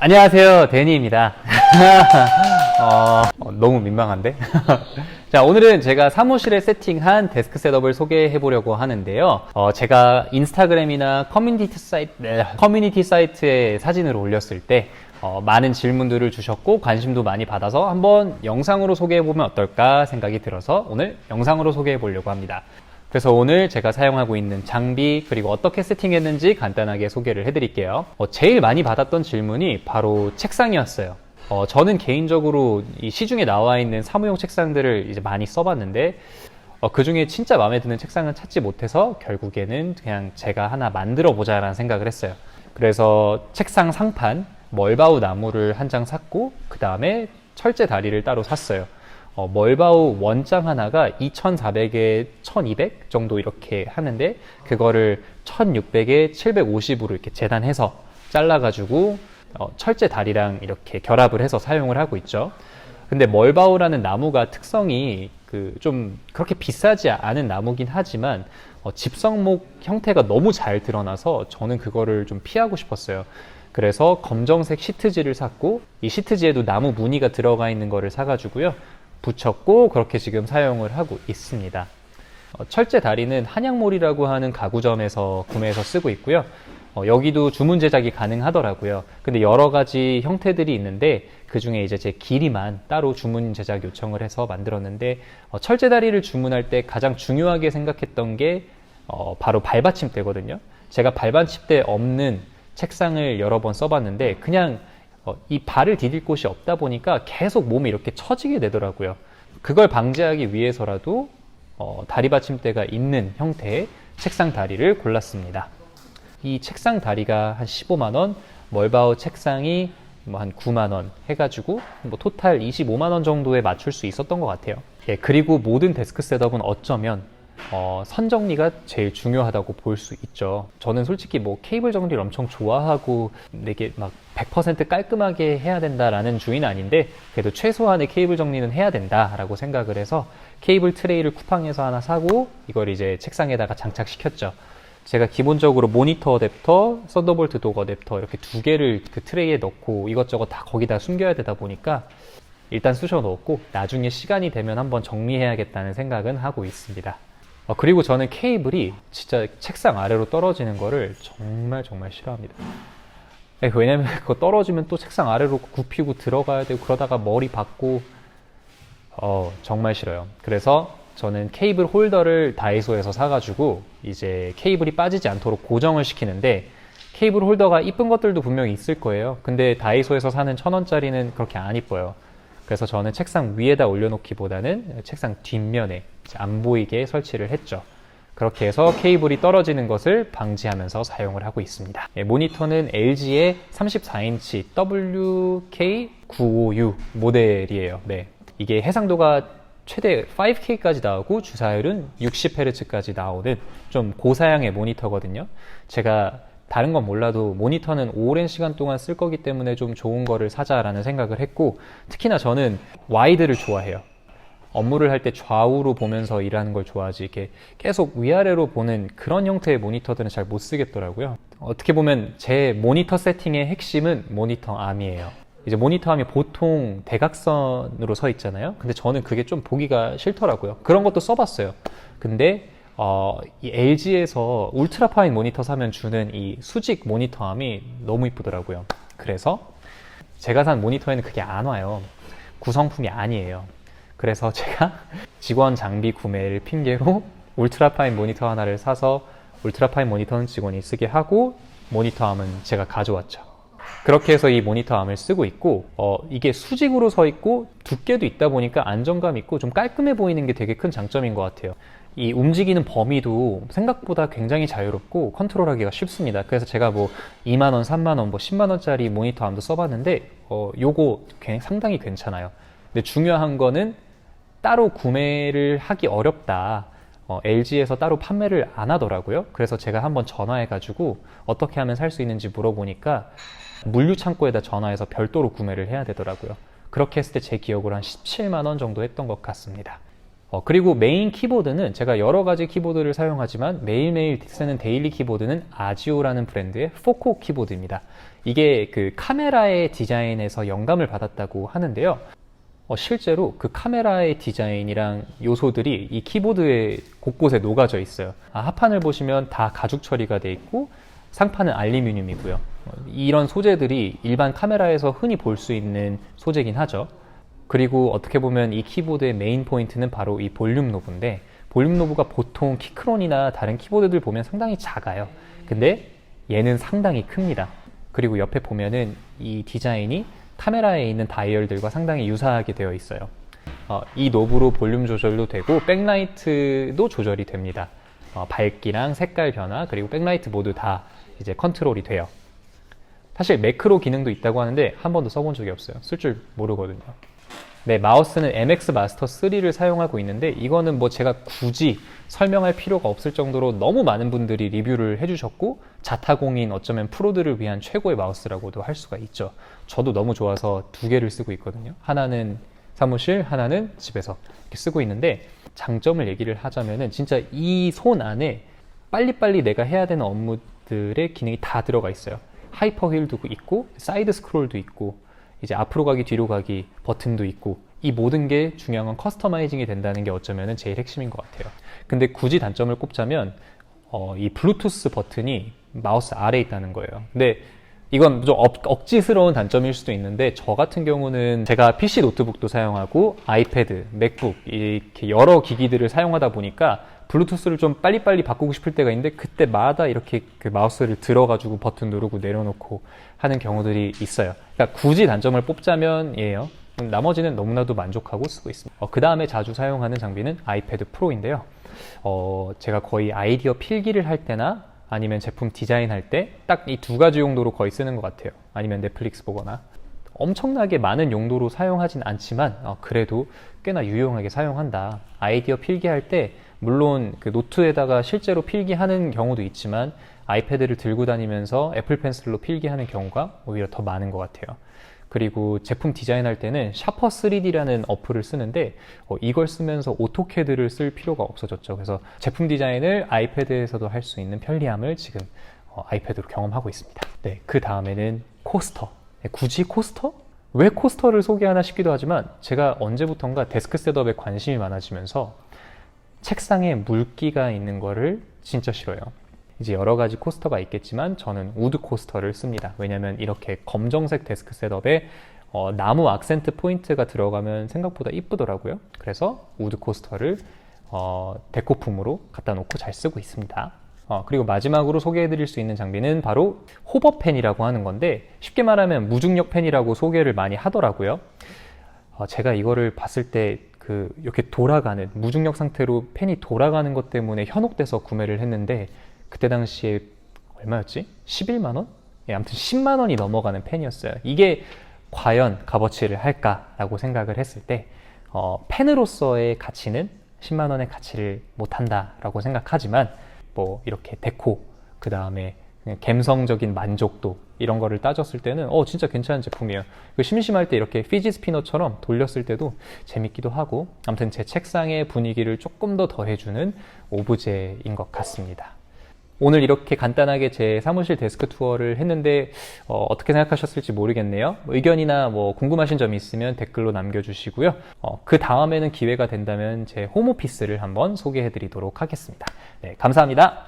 안녕하세요, 데니입니다. 너무 민망한데? 자, 오늘은 제가 사무실에 세팅한 데스크 셋업을 소개해 보려고 하는데요. 제가 인스타그램이나 커뮤니티 사이트에 사진을 올렸을 때 많은 질문들을 주셨고 관심도 많이 받아서 한번 영상으로 소개해 보면 어떨까 생각이 들어서 오늘 영상으로 소개해 보려고 합니다. 그래서 오늘 제가 사용하고 있는 장비 그리고 어떻게 세팅했는지 간단하게 소개를 해드릴게요. 제일 많이 받았던 질문이 바로 책상이었어요. 저는 개인적으로 이 시중에 나와 있는 사무용 책상들을 이제 많이 써봤는데 그 중에 진짜 마음에 드는 책상은 찾지 못해서 결국에는 그냥 제가 하나 만들어 보자 라는 생각을 했어요. 그래서 책상 상판 멀바우 나무를 한 장 샀고 그 다음에 철제 다리를 따로 샀어요. 멀바우 원장 하나가 2,400에 1,200 정도 이렇게 하는데 그거를 1,600에 750으로 이렇게 재단해서 잘라가지고 철제 다리랑 이렇게 결합을 해서 사용을 하고 있죠. 근데 멀바우라는 나무가 특성이 좀 그렇게 비싸지 않은 나무긴 하지만 집성목 형태가 너무 잘 드러나서 저는 그거를 좀 피하고 싶었어요. 그래서 검정색 시트지를 샀고 이 시트지에도 나무 무늬가 들어가 있는 거를 사가지고요. 붙였고 그렇게 지금 사용을 하고 있습니다. 철제 다리는 한양몰이라고 하는 가구점에서 구매해서 쓰고 있고요. 여기도 주문 제작이 가능하더라고요. 근데 여러 가지 형태들이 있는데 그 중에 이제 제 길이만 따로 주문 제작 요청을 해서 만들었는데 철제 다리를 주문할 때 가장 중요하게 생각했던 게 바로 발받침대거든요. 제가 발받침대 없는 책상을 여러 번 써봤는데 그냥 이 발을 디딜 곳이 없다 보니까 계속 몸이 이렇게 처지게 되더라고요. 그걸 방지하기 위해서라도 다리 받침대가 있는 형태의 책상 다리를 골랐습니다. 이 책상 다리가 한 15만원, 멀바우 책상이 한 9만원 해가지고 토탈 25만원 정도에 맞출 수 있었던 것 같아요. 예, 그리고 모든 데스크 셋업은 어쩌면 선 정리가 제일 중요하다고 볼 수 있죠. 저는 솔직히 케이블 정리를 엄청 좋아하고 이게 막 100% 깔끔하게 해야 된다라는 주의는 아닌데 그래도 최소한의 케이블 정리는 해야 된다라고 생각을 해서 케이블 트레이를 쿠팡에서 하나 사고 이걸 이제 책상에다가 장착시켰죠. 제가 기본적으로 모니터 어댑터, 썬더볼트 독 어댑터 이렇게 두 개를 그 트레이에 넣고 이것저것 다 거기다 숨겨야 되다 보니까 일단 쑤셔 넣었고 나중에 시간이 되면 한번 정리해야겠다는 생각은 하고 있습니다. 그리고 저는 케이블이 진짜 책상 아래로 떨어지는 거를 정말 싫어합니다. 왜냐면 그거 떨어지면 또 책상 아래로 굽히고 들어가야 되고 그러다가 머리 박고 정말 싫어요. 그래서 저는 케이블 홀더를 다이소에서 사가지고 이제 케이블이 빠지지 않도록 고정을 시키는데 케이블 홀더가 이쁜 것들도 분명히 있을 거예요. 근데 다이소에서 사는 1,000원짜리는 그렇게 안 이뻐요. 그래서 저는 책상 위에다 올려놓기보다는 책상 뒷면에 안 보이게 설치를 했죠. 그렇게 해서 케이블이 떨어지는 것을 방지하면서 사용을 하고 있습니다. 모니터는 LG의 34인치 WK955U 모델이에요. 네. 이게 해상도가 최대 5K까지 나오고 주사율은 60Hz까지 나오는 좀 고사양의 모니터거든요. 제가 다른 건 몰라도 모니터는 오랜 시간 동안 쓸 거기 때문에 좀 좋은 거를 사자라는 생각을 했고 특히나 저는 와이드를 좋아해요. 업무를 할 때 좌우로 보면서 일하는 걸 좋아하지 이렇게 계속 위아래로 보는 그런 형태의 모니터들은 잘 못 쓰겠더라고요. 어떻게 보면 제 모니터 세팅의 핵심은 모니터 암이에요. 이제 모니터 암이 보통 대각선으로 서 있잖아요. 근데 저는 그게 좀 보기가 싫더라고요. 그런 것도 써봤어요. 근데 이 LG에서 울트라 파인 모니터 사면 주는 이 수직 모니터 암이 너무 이쁘더라고요. 그래서 제가 산 모니터에는 그게 안 와요. 구성품이 아니에요. 그래서 제가 직원 장비 구매를 핑계로 울트라 파인 모니터 하나를 사서 울트라 파인 모니터는 직원이 쓰게 하고 모니터 암은 제가 가져왔죠. 그렇게 해서 이 모니터 암을 쓰고 있고 이게 수직으로 서 있고 두께도 있다 보니까 안정감 있고 좀 깔끔해 보이는 게 되게 큰 장점인 것 같아요. 이 움직이는 범위도 생각보다 굉장히 자유롭고 컨트롤하기가 쉽습니다. 그래서 제가 2만원, 3만원, 10만원짜리 모니터 암도 써봤는데 요거 상당히 괜찮아요. 근데 중요한 거는 따로 구매를 하기 어렵다. LG에서 따로 판매를 안 하더라고요. 그래서 제가 한번 전화해가지고 어떻게 하면 살 수 있는지 물어보니까 물류창고에다 전화해서 별도로 구매를 해야 되더라고요. 그렇게 했을 때 제 기억으로 한 17만원 정도 했던 것 같습니다. 그리고 메인 키보드는 제가 여러 가지 키보드를 사용하지만 매일매일 쓰는 데일리 키보드는 아지오라는 브랜드의 4코어 키보드입니다. 이게 그 카메라의 디자인에서 영감을 받았다고 하는데요. 실제로 그 카메라의 디자인이랑 요소들이 이 키보드의 곳곳에 녹아져 있어요. 하판을 보시면 다 가죽 처리가 돼 있고 상판은 알루미늄이고요. 이런 소재들이 일반 카메라에서 흔히 볼 수 있는 소재긴 하죠. 그리고 어떻게 보면 이 키보드의 메인 포인트는 바로 이 볼륨 노브인데, 볼륨 노브가 보통 키크론이나 다른 키보드들 보면 상당히 작아요. 근데 얘는 상당히 큽니다. 그리고 옆에 보면은 이 디자인이 카메라에 있는 다이얼들과 상당히 유사하게 되어 있어요. 이 노브로 볼륨 조절도 되고 백라이트도 조절이 됩니다. 밝기랑 색깔 변화 그리고 백라이트 모두 다 이제 컨트롤이 돼요. 사실 매크로 기능도 있다고 하는데 한 번도 써본 적이 없어요. 쓸 줄 모르거든요. 네, 마우스는 MX 마스터 3를 사용하고 있는데 이거는 뭐 제가 굳이 설명할 필요가 없을 정도로 너무 많은 분들이 리뷰를 해주셨고 자타공인 어쩌면 프로들을 위한 최고의 마우스라고도 할 수가 있죠. 저도 너무 좋아서 두 개를 쓰고 있거든요. 하나는 사무실, 하나는 집에서 이렇게 쓰고 있는데, 장점을 얘기를 하자면은 진짜 이 손 안에 빨리빨리 내가 해야 되는 업무들의 기능이 다 들어가 있어요. 하이퍼 휠도 있고 사이드 스크롤도 있고 이제 앞으로 가기 뒤로 가기 버튼도 있고, 이 모든 게 중요한 건 커스터마이징이 된다는 게 어쩌면 제일 핵심인 것 같아요. 근데 굳이 단점을 꼽자면 이 블루투스 버튼이 마우스 아래에 있다는 거예요. 근데 이건 좀 억지스러운 단점일 수도 있는데, 저 같은 경우는 제가 PC 노트북도 사용하고 아이패드, 맥북 이렇게 여러 기기들을 사용하다 보니까 블루투스를 좀 빨리빨리 바꾸고 싶을 때가 있는데 그때마다 이렇게 그 마우스를 들어가지고 버튼 누르고 내려놓고 하는 경우들이 있어요. 그러니까 굳이 단점을 뽑자면 얘예요. 나머지는 너무나도 만족하고 쓰고 있습니다. 그 다음에 자주 사용하는 장비는 아이패드 프로인데요. 제가 거의 아이디어 필기를 할 때나 아니면 제품 디자인할 때 딱 이 두 가지 용도로 거의 쓰는 것 같아요. 아니면 넷플릭스 보거나. 엄청나게 많은 용도로 사용하진 않지만 그래도 꽤나 유용하게 사용한다. 아이디어 필기할 때 물론 그 노트에다가 실제로 필기하는 경우도 있지만 아이패드를 들고 다니면서 애플 펜슬로 필기하는 경우가 오히려 더 많은 것 같아요. 그리고 제품 디자인할 때는 샤퍼 3D라는 어플을 쓰는데 이걸 쓰면서 오토캐드를 쓸 필요가 없어졌죠. 그래서 제품 디자인을 아이패드에서도 할 수 있는 편리함을 지금 아이패드로 경험하고 있습니다. 네, 그 다음에는 코스터. 네, 굳이 코스터? 왜 코스터를 소개하나 싶기도 하지만 제가 언제부턴가 데스크 셋업에 관심이 많아지면서 책상에 물기가 있는 거를 진짜 싫어요. 이제 여러 가지 코스터가 있겠지만 저는 우드 코스터를 씁니다. 왜냐면 이렇게 검정색 데스크 셋업에 나무 악센트 포인트가 들어가면 생각보다 이쁘더라고요. 그래서 우드 코스터를 데코품으로 갖다 놓고 잘 쓰고 있습니다. 그리고 마지막으로 소개해드릴 수 있는 장비는 바로 호버펜이라고 하는 건데, 쉽게 말하면 무중력 펜이라고 소개를 많이 하더라고요. 제가 이거를 봤을 때 이렇게 돌아가는, 무중력 상태로 펜이 돌아가는 것 때문에 현혹돼서 구매를 했는데, 그때 당시에 얼마였지? 11만 원? 예, 아무튼 10만 원이 넘어가는 펜이었어요. 이게 과연 값어치를 할까라고 생각을 했을 때 펜으로서의 가치는 10만 원의 가치를 못한다라고 생각하지만, 뭐 이렇게 데코, 그 다음에 감성적인 만족도 이런 거를 따졌을 때는 진짜 괜찮은 제품이에요. 심심할 때 이렇게 피지 스피너처럼 돌렸을 때도 재밌기도 하고, 아무튼 제 책상의 분위기를 조금 더 더해주는 오브제인 것 같습니다. 오늘 이렇게 간단하게 제 사무실 데스크 투어를 했는데 어떻게 생각하셨을지 모르겠네요. 의견이나 뭐 궁금하신 점이 있으면 댓글로 남겨주시고요. 그 다음에는 기회가 된다면 제 홈오피스를 한번 소개해 드리도록 하겠습니다. 네, 감사합니다.